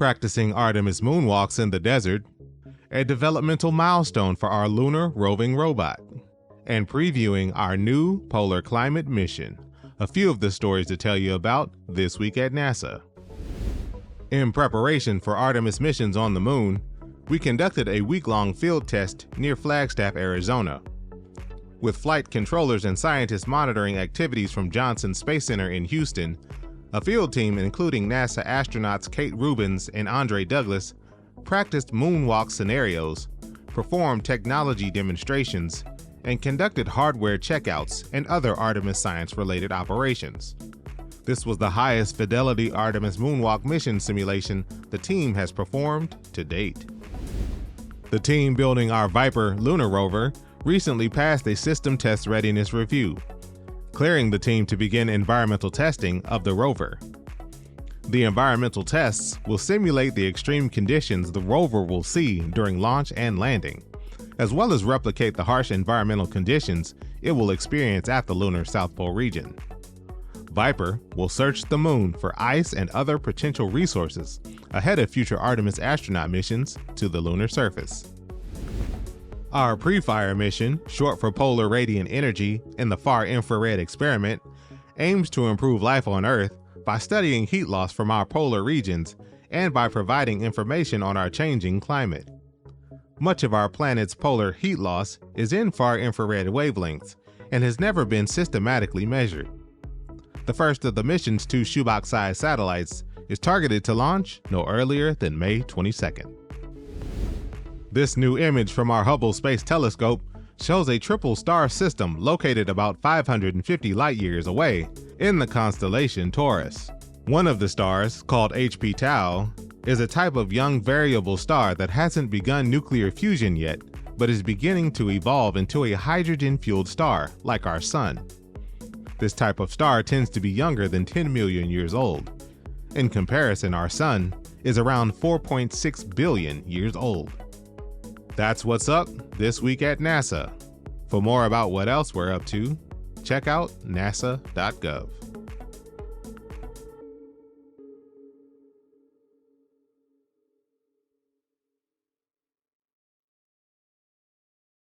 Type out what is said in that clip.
practicing Artemis moonwalks in the desert, a developmental milestone for our lunar roving robot, and previewing our new polar climate mission. A few of the stories to tell you about this week at NASA. In preparation for Artemis missions on the moon, we conducted a week-long field test near Flagstaff, Arizona. With flight controllers and scientists monitoring activities from Johnson Space Center in Houston, a field team including NASA astronauts Kate Rubins and Andre Douglas practiced moonwalk scenarios, performed technology demonstrations, and conducted hardware checkouts and other Artemis science-related operations. This was the highest fidelity Artemis moonwalk mission simulation the team has performed to date. The team building our Viper lunar rover recently passed a system test readiness review, clearing the team to begin environmental testing of the rover. The environmental tests will simulate the extreme conditions the rover will see during launch and landing, as well as replicate the harsh environmental conditions it will experience at the lunar South Pole region. Viper will search the moon for ice and other potential resources ahead of future Artemis astronaut missions to the lunar surface. Our PREFIRE mission, short for Polar Radiant Energy in the Far Infrared Experiment, aims to improve life on Earth by studying heat loss from our polar regions and by providing information on our changing climate. Much of our planet's polar heat loss is in far infrared wavelengths and has never been systematically measured. The first of the mission's 2 shoebox-sized satellites is targeted to launch no earlier than May 22nd. This new image from our Hubble Space Telescope shows a triple star system located about 550 light-years away in the constellation Taurus. One of the stars, called HP Tau, is a type of young variable star that hasn't begun nuclear fusion yet, but is beginning to evolve into a hydrogen-fueled star like our Sun. This type of star tends to be younger than 10 million years old. In comparison, our Sun is around 4.6 billion years old. That's what's up this week at NASA. For more about what else we're up to, check out nasa.gov.